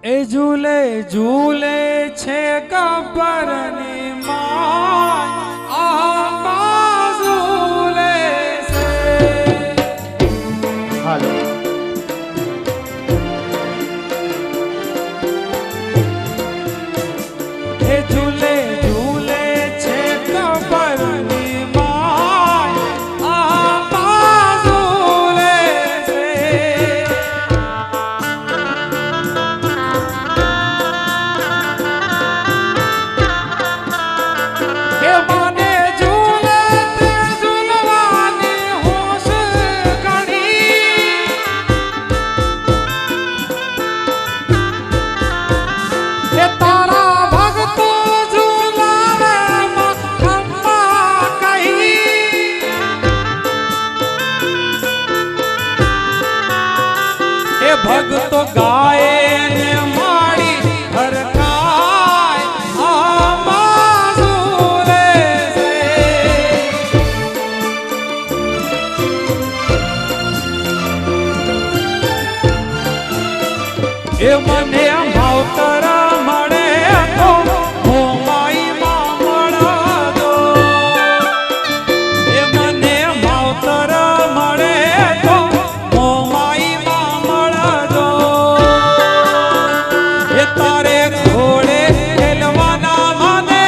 એ ઝૂલે ઝૂલે છે ગબ્બરની માય આંબા ઝૂલે છે. હાલો એ ઝૂલે ઝૂલે છે ગબ્બરની માય આંબા ઝૂલે છે. કે મને ઝૂલે તે ઝૂલવાની હોશ ઘણી. એ તારા ભક્તો ઝૂલાવે ખંભા કહી. એ ભક્તો ગાય ને માડી હરખાય આંબા ઝૂલે છે. એ મને માવતર મળે તો હું માઈમાં મળો. એ મને માવતર મળે તો હું માઈમાં મળો. એ તારે ઘોડે ખેલવાના મને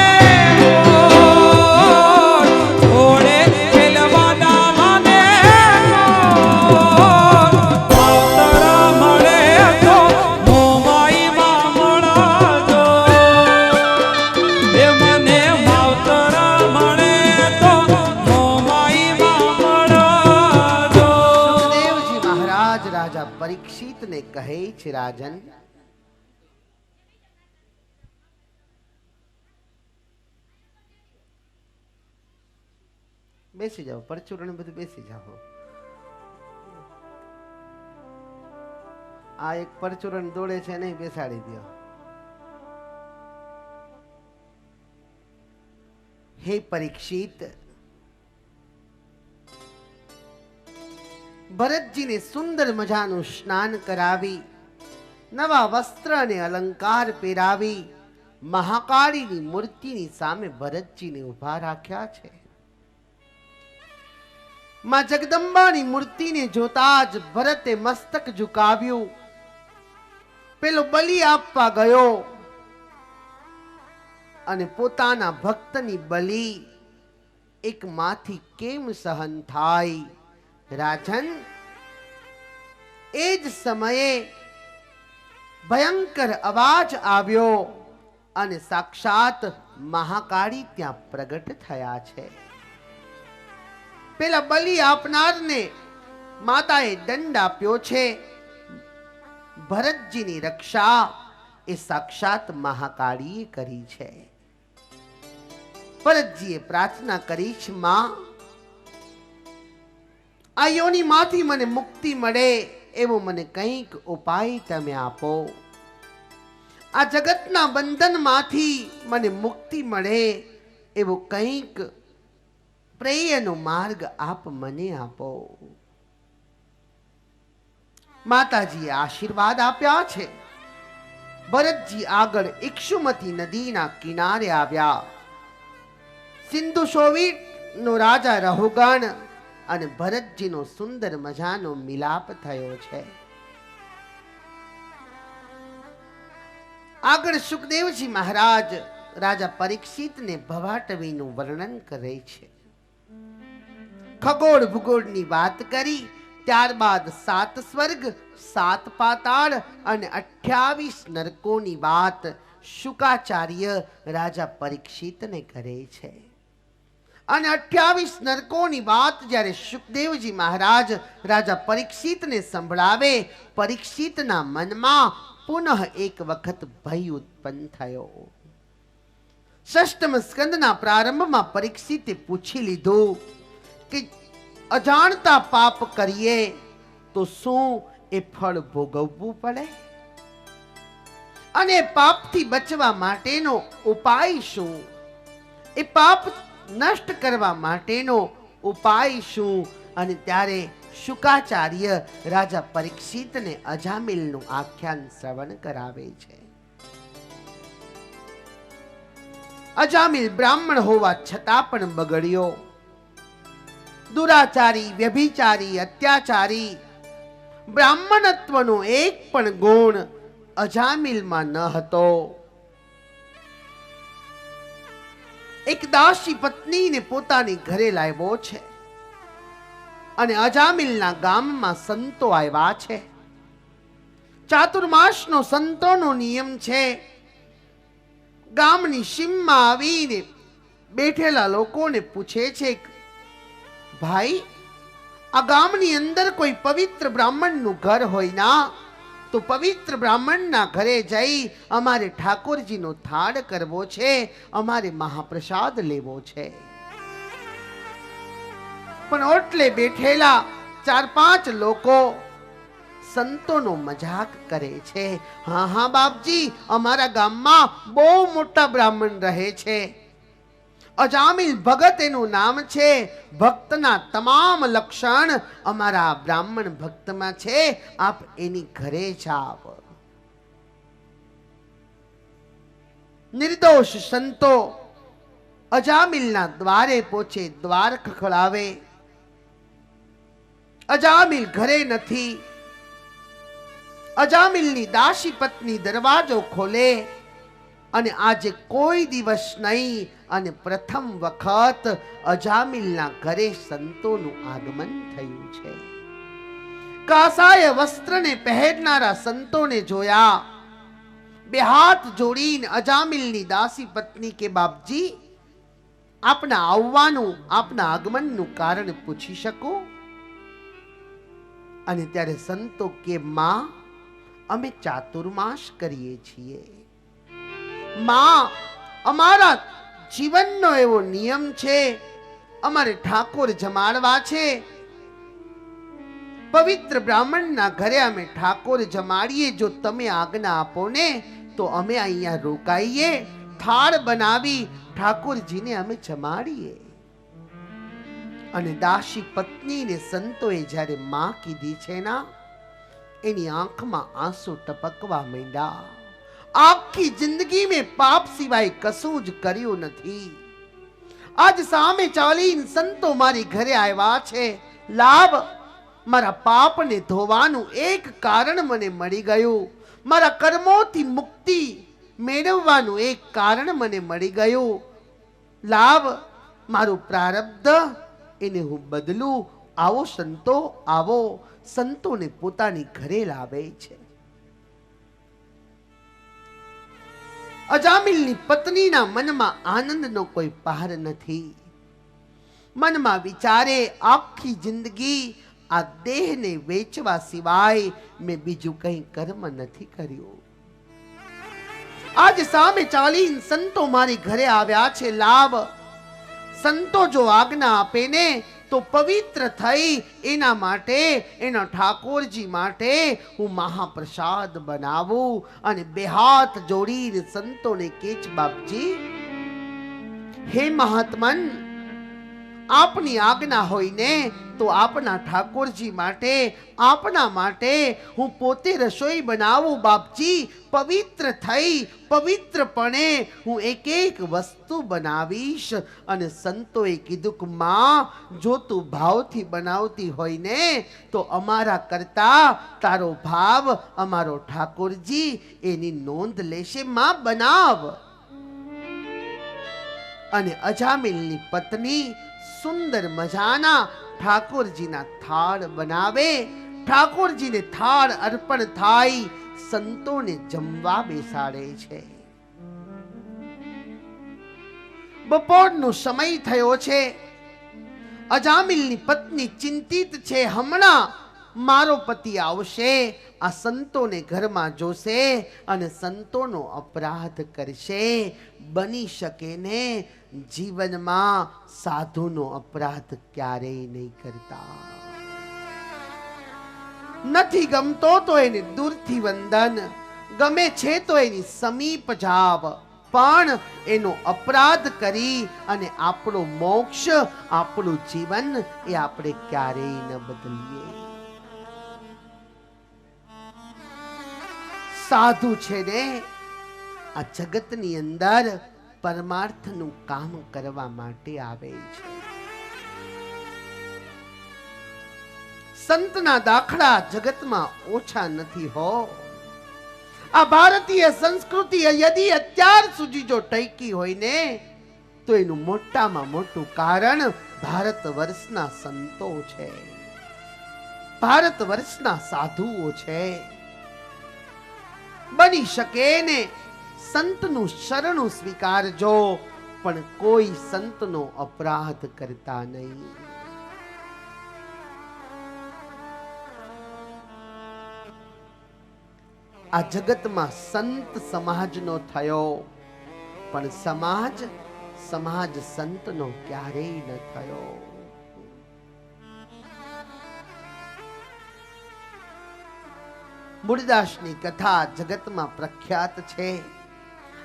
ઘોડે ખેલવાના મને માવતર મળે તો હું માઈમાં મળો. એ મને માવતર મળે તો હું માઈમાં મળો. દેવજી મહારાજ રાજા પરીક્ષિતને કહે છે, રાજન બેસી જાઓ, પરચુરણ બધું બેસી જાઓ. આ એક પરચુરણ દોડે છે, નહીં બેસાડી દો. હે પરીક્ષિત, ભરતજીને સુંદર મજાનું સ્નાન કરાવી, નવા વસ્ત્ર અને અલંકાર પહેરાવી, મહાકાળીની મૂર્તિની સામે ભરતજીને ઊભા રાખ્યા છે. માં જગદંબાની મૂર્તિને જોતા જ ભરતે મસ્તક ઝુકાવ્યું. પેલો બલિ આપવા ગયો અને પોતાના ભક્તની બલિ એક માંથી કેમ સહન થાય? રાજન, એ જ સમયે ભયંકર અવાજ આવ્યો અને સાક્ષાત મહાકાળી ત્યાં પ્રગટ થયા છે. પેલા બલિ આપનારને માતાએ દંડ આપ્યો છે. ભરતજીની રક્ષા એ સાક્ષાત મહાકાળીએ કરી છે. ભરતજીએ પ્રાર્થના કરી છે, માં આ યોનિમાંથી મને મુક્તિ મળે એવો મને કંઈક ઉપાય તમે આપો. આ જગતના બંધનમાંથી મને મુક્તિ મળે એવો કંઈક પ્રેયનો માર્ગ આપ મને આપો. માતાજીએ આશીર્વાદ આપ્યા છે. ભરતજી આગળ ઇક્ષુમતી નદીના કિનારે આવ્યા. સિંધુ શોવિતનો રાજા રહુગણ અને ભરતજીનો સુંદર મજાનો મિલાપ થયો છે. આગળ સુખદેવજી મહારાજ રાજા પરીક્ષિતને ભવાટવીનું વર્ણન કરે છે. ખગોળ ભૂગોળની વાત કરી, ત્યારબાદ 7 સ્વર્ગ, 7 પાતાળ અને 28 નરકોની વાત શુકાચાર્ય રાજા પરીક્ષિતને કરે છે. અને 28 નરકોની વાત જ્યારે સુખદેવજી મહારાજ રાજા પરીક્ષિતને સંભળાવે, પરીક્ષિતના મનમાં પુનઃ એક વખત ભય ઉત્પન્ન થયો. ષષ્ઠમ સ્કંદના પ્રારંભમાં પરીક્ષિતે પૂછી લીધું કે અજાણતા પાપ કરીએ તો શું એ ફળ ભોગવવું પડે? અને પાપથી બચવા માટેનો ઉપાય શું? એ પાપ નષ્ટ કરવા માટેનો ઉપાય શું? અને ત્યારે શુકાચાર્ય રાજા પરીક્ષિતને અજામિલનું આખ્યાન શ્રવણ કરાવે છે. અજામિલ બ્રાહ્મણ હોવા છતાં પણ બગડ્યો. દુરાચારી, વ્યભિચારી, અત્યાચારી, બ્રાહ્મણત્વનો એક પણ ગુણ અજામિલમાં ન હતો. એક દાસી પત્નીને પોતાની ઘરે લાવ્યો છે અને અજામિલના ગામમાં સંતો આવ્યા છે. ચાતુર્માસનો સંતોનો નિયમ છે. ગામની સીમમાં આવીને બેઠેલા લોકોને પૂછે છે, ભાઈ, આ ગામની અંદર કોઈ પવિત્ર બ્રાહ્મણનું ઘર હોય ના તો પવિત્ર બ્રાહ્મણના ઘરે જઈ અમારે ઠાકોરજીનો થાળ કરવો છે, અમારે મહાપ્રસાદ લેવો છે. પણ ઓટલે બેઠેલા 4-5 લોકો સંતોનો મજાક કરે છે. હા હા બાપજી, અમારા ગામમાં બહુ મોટા બ્રાહ્મણ રહે છે. અજામિલ ભગત એનું નામ છે. ભક્તના તમામ લક્ષણ અમારા બ્રાહ્મણ ભક્તમાં છે. આપ એની ઘરે જાવ. નિર્દોષ સંતો અજામિલના દ્વારે પહોંચે, દ્વાર ખખડાવે. અજામિલ ઘરે નથી. અજામિલની દાસી પત્ની દરવાજો ખોલે અને આજે કોઈ દિવસ નહીં અને પ્રથમ વખત અજામિલના ઘરે સંતોનું આગમન થયું છે. કાસાય વસ્ત્રને પહેરનારા સંતોને જોયા. 2 હાથ જોડીને અજામિલની દાસી પત્ની કે બાપજી, આપના આવવાનું, આપના આગમનનું કારણ પૂછી શકું? અને ત્યારે સંતો કે માં, અમે ચાતુર્માસ કરીએ છીએ. માં, અમારા જીવનનો એવો નિયમ છે, અમારે ઠાકોર જમાડવા છે. પવિત્ર બ્રાહ્મણના ઘરે અમે ઠાકોર જમાડીએ. જો તમે આજ્ઞા આપો ને તો અમે અહીંયા રોકાઈએ, થાળ બનાવી ઠાકોરજીને અમે જમાડીએ. અને દાસી પત્નીને સંતોએ જ્યારે માં કીધી છે ના, એની આંખમાં આંસુ ટપકવા માંડ્યા. આખી જિંદગી મેં પાપ સિવાય કશું જ કર્યું નથી. આજ સામે ચાલીને સંતો મારી ઘરે આવ્યા છે. લાભ, મારા પાપને ધોવાનું એક કારણ મને મળી ગયું. મારા કર્મોથી મુક્તિ મેળવવાનું એક કારણ મને મળી ગયું. લાભ, મારું પ્રારબ્ધ એને હું બદલું. આવો સંતો, આવો. સંતોને પોતાની ઘરે લાવે છે. અજામિલની પત્નીના મનમાં આનંદનો કોઈ પાર નથી. મનમાં વિચારે, આખી જિંદગી આ દેહને વેચવા સિવાય મેં બીજું કંઈ કર્મ નથી કર્યું. આજ સામે ચાલીને સંતો મારી ઘરે આવ્યા છે. લાભ, સંતો જો આજ્ઞા આપે ને તો પવિત્ર થઈ એના માટે, એના ઠાકોરજી માટે હું મહાપ્રસાદ બનાવું. અને 2 હાથ જોડીને સંતોને કેચ, બાપજી, હે મહાત્મન, આપની આજ્ઞા હોય ને તો આપના ઠાકોરજી માટે, આપના માટે હું પોતે રસોઈ બનાવું. બાપજી, પવિત્ર થઈ પવિત્રપણે હું એક વસ્તુ બનાવીશ. અને સંતોએ કીધું કે માં, જો તું ભાવથી બનાવતી હોય ને તો અમારા કરતા તારો ભાવ અમારો ઠાકોરજી એની નોંધ લેશે. માં, બનાવ. અને અજામિલની પત્ની સુંદર મજાના ઠાકોરજીના થાળ બનાવે. ઠાકોરજીને થાળ અર્પણ થાય. સંતોને જમવા બેસાડે છે. બપોરનો સમય થયો છે. અજામિલની પત્ની ચિંતિત છે. હમણાં મારો પતિ આવશે, આ સંતોને ઘરમાં જોશે અને સંતોનો અપરાધ કરશે. બની શકે ને જીવનમાં સાધુનો અપરાધ ક્યારેય નહીં કરતા. નથી ગમતો તો એને દૂરથી વંદન, ગમે છે તો એની સમીપ જાવ. પણ એનો અપરાધ કરી અને આપણો મોક્ષ, આપણું જીવન એ આપણે ક્યારેય ન બદલીએ. સાધુ છે ને આ જગતની અંદર પરમાર્થનું કામ કરવા માટે આવે છે. સંતના દાખલા જગતમાં ઓછા નથી હો. આ ભારતીય સંસ્કૃતિ યદી અત્યાર સુધી જો ટકી હોય ને તો એનું મોટામાં મોટું કારણ ભારત વર્ષના સંતો છે, ભારત વર્ષના સાધુઓ છે. બની શકે ને સંતનું શરણું સ્વીકારજો, પણ કોઈ સંતનો અપરાધ કરતા નહીં. આ જગતમાં સંત સમાજનો થયો, પણ સમાજ સંતનો ક્યારેય ન થયો. મૂળદાસની કથા જગતમાં પ્રખ્યાત છે.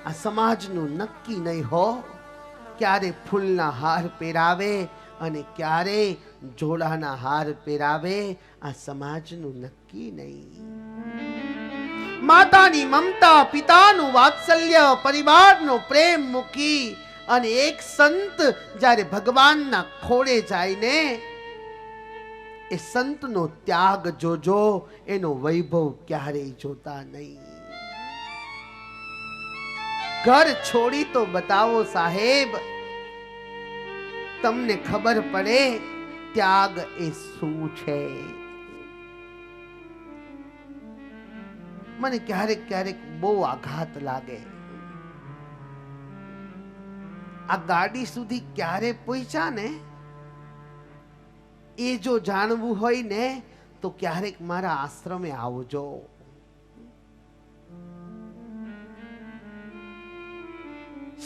આ સમાજનું નક્કી નહીં હો, ક્યારે ફૂલના હાર પહેરાવે અને ક્યારે જોડાના હાર પહેરાવે, આ સમાજનું નક્કી નહીં. માતાની મમતા, પિતાનું વાત્સલ્ય, પરિવારનો પ્રેમ મૂકી અને એક સંત જ્યારે ભગવાનના ખોળે જાય ને, એ સંતનો ત્યાગ જોજો, એનો વૈભવ ક્યારેય જોતા નહીં. ઘર છોડી તો બતાવો સાહેબ, તમને ખબર પડે ત્યાગ એ શું છે. મને ક્યારેક ક્યારેક બહુ આઘાત લાગે. આ ગાડી સુધી ક્યારે પહોંચ્યા ને એ જો જાણવું હોય ને તો ક્યારેક મારા આશ્રમે આવજો.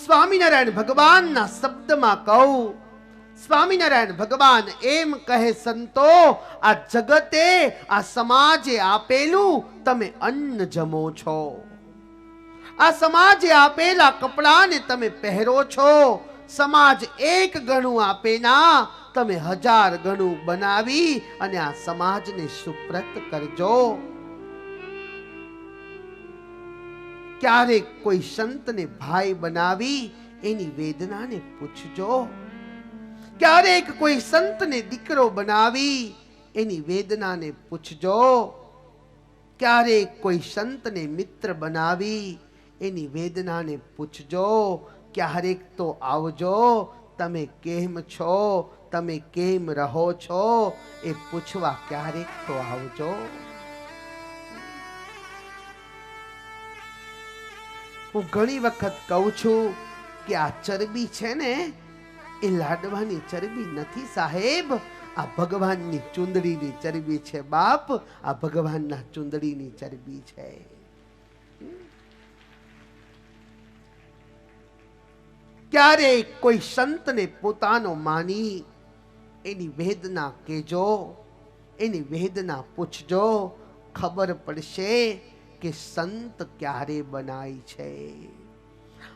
સ્વામિનારાયણ ભગવાનના શબ્દમાં કહું, સ્વામિનારાયણ ભગવાન એમ કહે, સંતો આ જગતે, આ સમાજે આપેલું તમે અન્ન જમો છો, આ સમાજે આપેલા કપડાને તમે પહેરો છો. સમાજ એક ગણું આપે ના, તમે 1000 ગણું બનાવી અને આ સમાજને સુપ્રત કરજો. ક્યારેક કોઈ સંતને ભાઈ બનાવી એની વેદનાને પૂછજો. ક્યારેક કોઈ સંતને દીકરો બનાવી એની વેદનાને પૂછજો. ક્યારેક કોઈ સંતને મિત્ર બનાવી એની વેદનાને પૂછજો. ક્યારેક તો આવજો, તમે કેમ છો, તમે કેમ રહો છો એ પૂછવા ક્યારેક તો આવજો. હું ઘણી વખત કહું છું કે આ ચરબી છે ને એ લાડવાની ચરબી નથી સાહેબ, આ ભગવાનની ચુંદડીની ચરબી છે બાપ, આ ભગવાનના ચુંદડીની ચરબી છે. ક્યારેક કોઈ સંતને પોતાનો માની એની વેદના કહેજો, એની વેદના પૂછજો. ખબર પડશે કે સંત ક્યારે બનાય છે.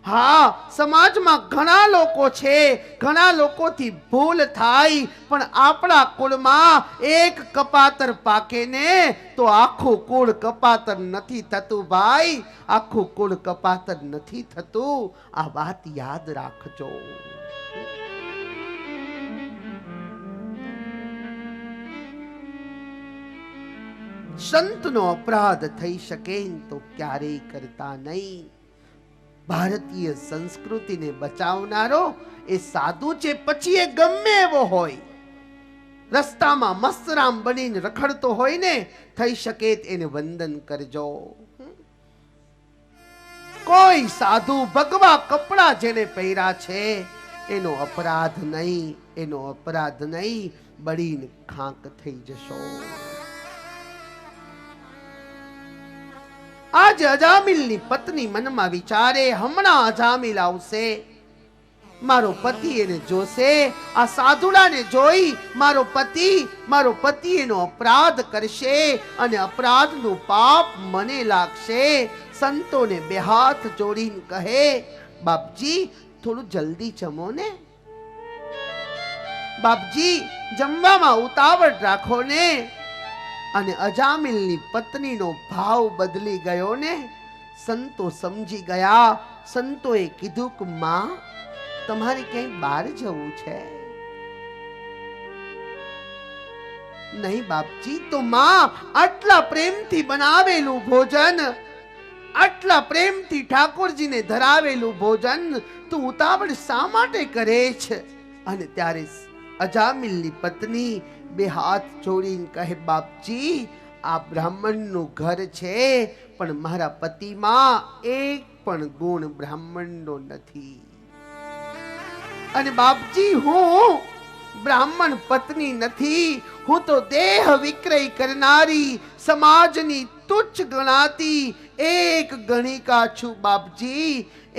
હા, સમાજમાં ઘણા લોકો છે, ઘણા લોકોથી ભૂલ થાય, પણ આપણા કુળમાં એક કપાતર પાકે ને તો આખું કુળ કપાતર નથી થતું ભાઈ, આખું કુળ કપાતર નથી થતું. આ વાત યાદ રાખજો. સંતનો અપરાધ થઈ શકે તો ક્યારેય કરતા નહીં. ભારતીય સંસ્કૃતિને બચાવનારો એ સાધુ છે, પછી એ ગમે એવો હોય. રસ્તામાં મસ્તરામ બનીને રખડતો હોય ને, થઈ શકે એને વંદન કરજો. કોઈ સાધુ ભગવા કપડા જેને પહેર્યા છે એનો અપરાધ નહીં, એનો અપરાધ નહીં, બળીને ખાંક થઈ જશો. આજ અજામિલની પત્ની મનમાં વિચારે, હમણાં અજામિલ આવશે, મારો પતિ એને જોશે, આ સાધુડાને જોઈ મારો પતિ એનો અપરાધ કરશે અને અપરાધનું પાપ મને લાગશે. સંતોને બે હાથ જોડીને કહે, બાપજી થોડું જલ્દી જમો ને, બાપજી જમવામાં ઉતાવળ રાખો ને. અને અજામિલની પત્નીનો ભાવ બદલી ગયો ને. સંતો સમજી ગયા. સંતોએ કીધું કે માં, તમારે ક્યાંય બહાર જવું છે? નહીં બાપજી. તો માં, આટલા પ્રેમથી બનાવેલું ભોજન, આટલા પ્રેમથી ઠાકોરજીને ધરાવેલું ભોજન તું ઉતાવળ શા માટે કરે છે? અને ત્યારે અજામિલની પત્ની બે હાથ જોડીને કહે, બાપજી આ બ્રાહ્મણનું ઘર છે, પણ મારા પતિમાં એક પણ ગુણ બ્રાહ્મણનો નથી. અને બાપજી હું બ્રાહ્મણ પત્ની નથી, હું તો દેહ વિક્રય કરનારી, સમાજની તુચ્છ ગણાતી એક ગણિકા છું બાપજી,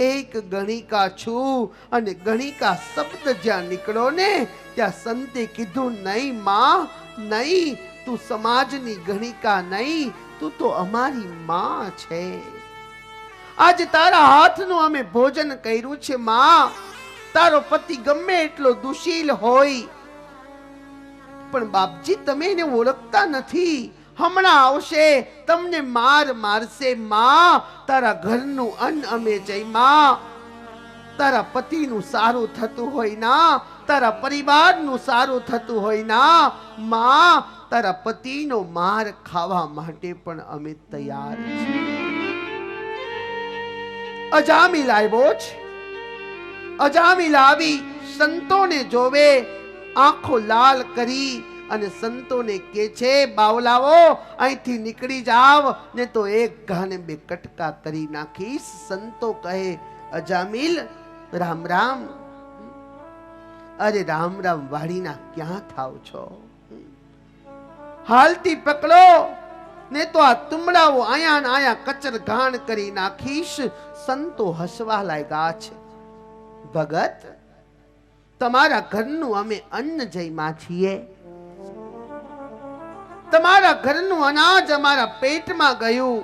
એક ગણિકા છું. અને ગણિકા શબ્દ જ્યાં નીકળ્યો ને ત્યાં સંતે કીધું, નહીં માં, નહીં, તું સમાજની ગણિકા નહીં, તું તો અમારી માં છે. આજે તારા હાથનું અમે ભોજન કર્યું છે માં. તારો પતિ ગમે એટલો દુશીલ હોય, પણ બાપજી તમે એને ઓળખતા નથી. હમણાં આવશે, તમને મારશે માં. તારા ઘરનું અન્ન અમે જઈ માં. તારા પતિનું સારું થતું હોય ના, તારા પરિવારનું સારું થતું હોય ના માં, તારા પતિનો માર ખાવા માટે પણ અમે તૈયાર છીએ. અજામિલ આવ્યો છે. અજામિલ આવી સંતોને જોવે, આંખો લાલ કરી અને સંતોને કે છે, બાવલાઓ અહીંથી નીકળી જાવ, ને તો એક ઘાને બે કટકા કરી નાખીશ. સંતો કહે, અજામિલ રામ રામ. અરે રામ રામ વાડીના ક્યાં થાવ છો? હાલતી પકડો, ને તો આ તુમડાઓ આયા ને આયા કચર ઘાણ કરી નાખીશ. સંતો હસવા લાગ્યા છે. ભગત, તમારા ઘરનું અમે અન્ન જઈમાં છીએ, તમારા ઘરનું અનાજ અમારા પેટમાં ગયું,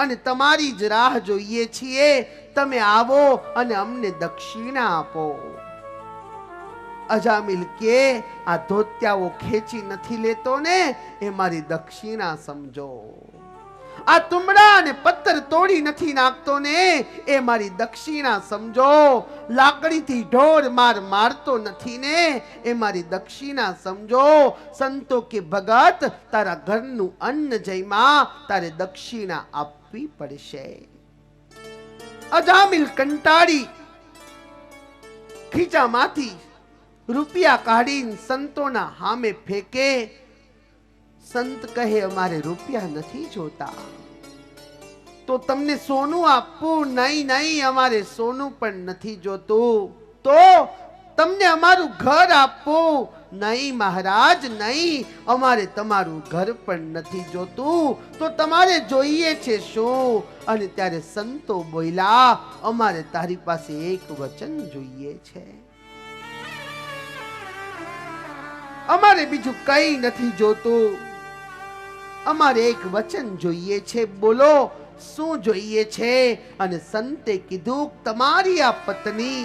અને તમારી જ રાહ જોઈએ છીએ. તમે આવો અને અમને દક્ષિણા આપો. અજામિલ કે, આ ધોત્યાઓ ખેંચી નથી લેતો ને, એ મારી દક્ષિણા સમજો. આ તુમડા અને પથ્થર તોડી નથી નાખતો ને, એ મારી દક્ષિણા સમજો. લાકડીથી ઢોર મારતો નથી ને, એ મારી દક્ષિણા સમજો. સંતો કે, ભગત તારા ઘરનું અન્ન જઈમાં તારે દક્ષિણા આપવી પડશે. અજામિલ કંટાળી ખીચામાંથી રૂપિયા કાઢીને સંતોના સામે ફેંકે. સંત કહે, અમારે રૂપિયા નથી જોતા, તો તમને સોનું આપવું? નહીં નહીં, અમારે સોનું પણ નથી જોતું. તો તમને અમારું ઘર આપવું? નહીં મહારાજ, નહીં, અમારે તમારું ઘર પણ નથી જોતું. તો તમારે જોઈએ છે શું? અને ત્યારે સંતો બોલ્યા, અમારે તારી પાસે એક વચન જોઈએ છે, અમારે બીજું કઈ નથી જોતું, અમારે એક વચન જોઈએ છે. બોલો શું જોઈએ છે? અને સંતે કીધું, તમારી આ પત્ની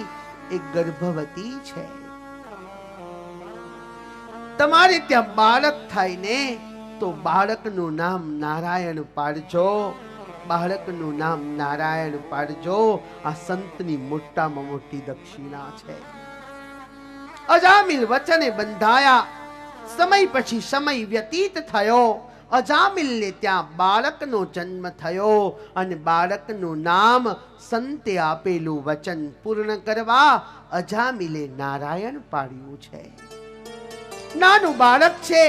એક ગર્ભવતી છે, તમારે ત્યાં બાળક થાય ને તો બાળકનું નામ નારાયણ પાડજો, બાળકનું નામ નારાયણ પાડજો. આ સંતની મોટામાં મોટી દક્ષિણા છે. અજામિલ વચને બંધાયા. સમય પછી સમય વ્યતીત થયો. અજામિલને ત્યાં બાળકનો જન્મ થયો, અને બાળકનું નામ સંતે આપેલું વચન પૂર્ણ કરવા અજામિલે નારાયણ પાડ્યું છે. નાનું બાળક છે,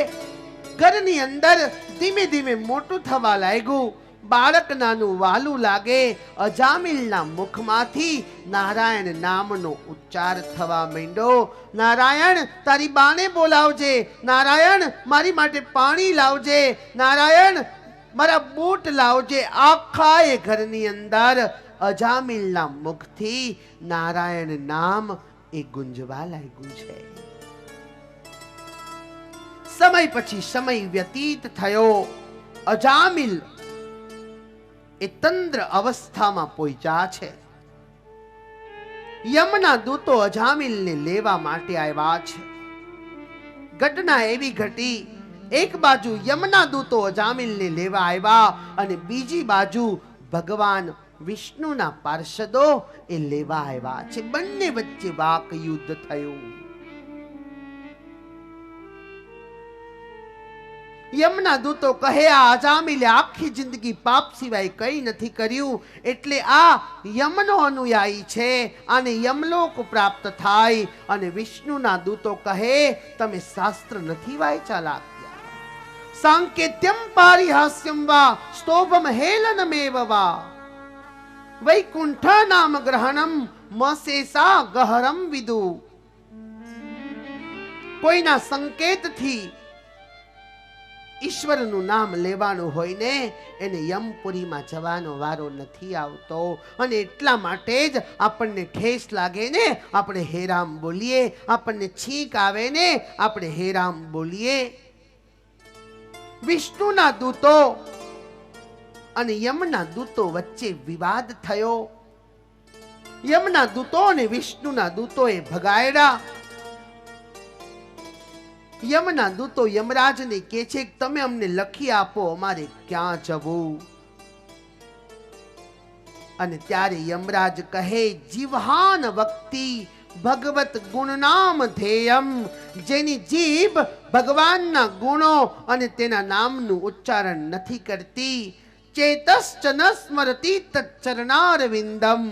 ઘરની અંદર ધીમે ધીમે મોટું થવા લાગ્યું. બાળક નાનું વાલું લાગે. અજામિલના મુખમાંથી નારાયણ નામનો ઉચ્ચાર થવા માંડ્યો. નારાયણ, તારી બાને બોલાવજે. નારાયણ, મારી માટે પાણી લાવજે. નારાયણ, મારા બૂટ લાવજે. આખા એ ઘરની અંદર અજામિલના મુખથી નારાયણ નામ એ ગુંજવા લાગ્યું છે. સમય પછી સમય વ્યતીત થયો. અજામિલ એ તંદ્ર અવસ્થામાં પહોંચ્યા છે. યમના દૂતો અજામિલને લેવા માટે આવ્યા છે. ઘટના એવી ઘટી, એક બાજુ યમના દૂતો અજામિલને લેવા આવ્યા અને બીજી બાજુ ભગવાન વિષ્ણુના પાર્ષદો એ લેવા આવ્યા છે. બંને વચ્ચે વાક યુદ્ધ થયું. યમના દૂતો કહે, આ અજામિલે આખી જિંદગી પાપ સિવાય કંઈ નથી કર્યું, એટલે આ યમનો અનુયાયી છે, આને યમલોક પ્રાપ્ત થાય. અને વિષ્ણુના દૂતો કહે, તમે શાસ્ત્ર નથી વાંચ્યા? સાંકેત્યમ પારિહાસ્યમ વા સ્તોભમ હેલનમેવ વા વૈકુંઠ નામ ગ્રહણમ મસેસા ગહરમ વિદુ. કોઈના સંકેતથી ઈશ્વરનું નામ લેવાનું હોય ને એને યમપુરીમાં જવાનો વારો નથી આવતો. અને એટલા માટે જ આપણને ઠેસ લાગે ને આપણે હેરામ બોલીએ, આપણને છીંક આવે ને આપણે હેરામ બોલીએ. વિષ્ણુના દૂતો અને યમના દૂતો વચ્ચે વિવાદ થયો. યમના દૂતો અને વિષ્ણુના દૂતોએ ભગાડ્યા. યમના દૂતો યમરાજને કહે છે કે તમે અમને લખી આપો, અમારે ક્યાં જવું. અને ત્યારે યમરાજ કહે, જીવહાન વક્તિ ભગવત ગુણનામ ધેયમ. જેની જીભ ભગવાનના ગુણો અને તેના નામનું ઉચ્ચારણ નથી કરતી, ચેતશ્ચ ન સ્મરતિ તચ્ચરણારવિંદમ.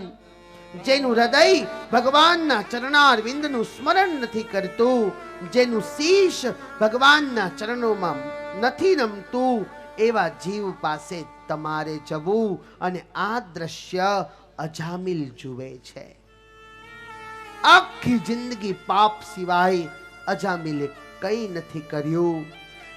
જેનું હૃદય ભગવાનના ચરણારવિંદનું સ્મરણ નથી કરતું, જેનું શીશ ભગવાનના ચરણોમાં નથી નમતું, એવા જીવ પાસે તમારે જવું. અને આ દ્રશ્ય અજામિલ જુએ છે. આખી જિંદગી પાપ સિવાય અજામિલે કંઈ નથી કર્યું.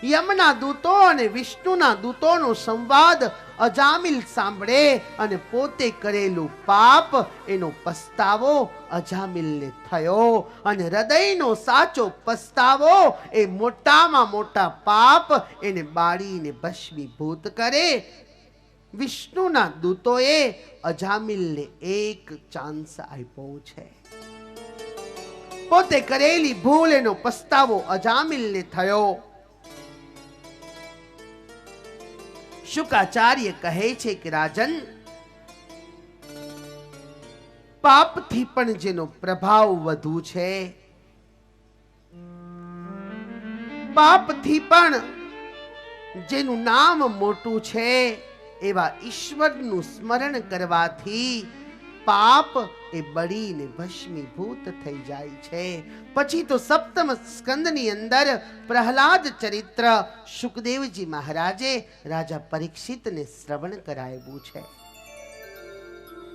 યમના દૂતો અને વિષ્ણુના દૂતોનો સંવાદ અજામિલ સાંભળે અને પોતે કરેલું પાપ એનો પસ્તાવો અજામિલને થયો. અને હૃદયનો સાચો પસ્તાવો એ મોટામાં મોટા પાપ એને બાળીને ભસ્મીભૂત કરે. વિષ્ણુના દૂતોએ અજામિલને એક ચાન્સ આપ્યો છે. પોતે કરેલી ભૂલ એનો પસ્તાવો અજામિલને થયો. શુકાચાર્ય કહે છે કે રાજન, પાપથી પણ જેનો પ્રભાવ વધુ છે, પાપથી પણ જેનું નામ મોટું છે, એવા ઈશ્વરનું સ્મરણ કરવાથી પાપ એ બળીને ભસ્મીભૂત થઈ જાય છે. પછી તો સપ્તમ સ્કંદની અંદર પ્રહલાદ ચરિત્ર સુખદેવજી મહારાજે રાજા પરીક્ષિતને શ્રવણ કરાવ્યું છે.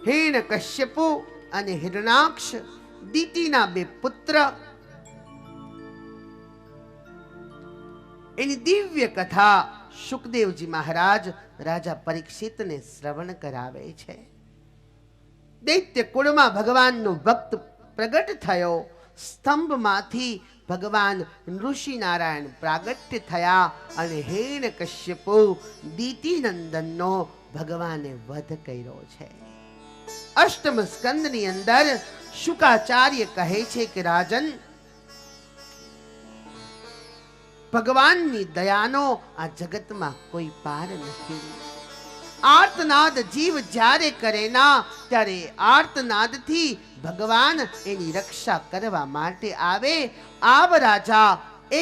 હિરણ્ય કશ્યપુ અને હિરણાક્ષ દીતિના બે પુત્ર, એની દિવ્ય કથા સુખદેવજી મહારાજ રાજા પરીક્ષિતને શ્રવણ કરાવે છે. દૈત્ય કુળમાં ભગવાનનો ભક્ત પ્રગટ થયો. સ્તંભમાંથી ભગવાન ઋષિ નારાયણ પ્રાગટ્ય થયા અને હિરણ્ય કશ્યપુ દીતિનંદનનો ભગવાને વધ કર્યો છે. અષ્ટમ સ્કંદની અંદર શુકાચાર્ય કહે છે કે રાજન, ભગવાનની દયાનો આ જગતમાં કોઈ પાર નથી. આર્તનાદ જીવ જ્યારે કરે ના ત્યારે આર્તનાદથી ભગવાન એની રક્ષા કરવા માટે આવે. આવ રાજા,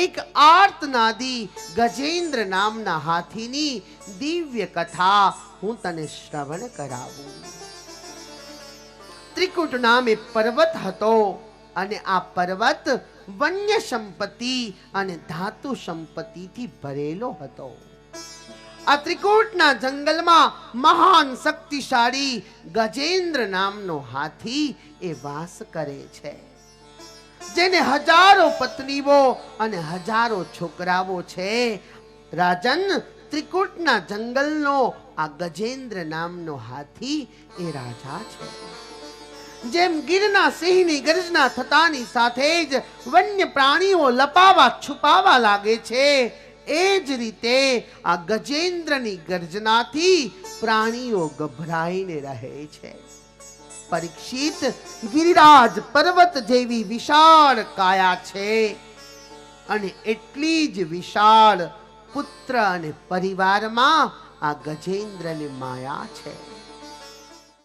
એક આર્તનાદી ગજેન્દ્ર નામના હાથીની દિવ્ય કથા હું તને શ્રવણ કરાવું. ત્રિકૂટ નામે પર્વત હતો અને આ પર્વત વન્ય સંપત્તિ અને ધાતુ સંપત્તિથી ભરેલો હતો. આ ત્રિકૂટના જંગલમાં મહાન શક્તિશાળી ગજેન્દ્ર નામનો હાથી એ વાસ કરે છે, જેને હજારો પત્નીઓ અને હજારો છોકરાઓ છે. રાજન, ત્રિકૂટના જંગલનો આ ગજેન્દ્ર નામનો હાથી એ રાજા છે. જેમ ગીરના સિંહની ગર્જના થતાની સાથે જ વન્ય પ્રાણીઓ લપાવા છુપાવા લાગે છે, એ જ રીતે આ ગજેન્દ્રની ગર્જનાથી પ્રાણીઓ ગભરાઈને રહે છે. પરીક્ષિત, ગિરિરાજ પર્વત જેવી વિશાળ કાયા છે અને એટલી જ વિશાળ પુત્ર અને પરિવારમાં આ ગજેન્દ્રની માયા છે.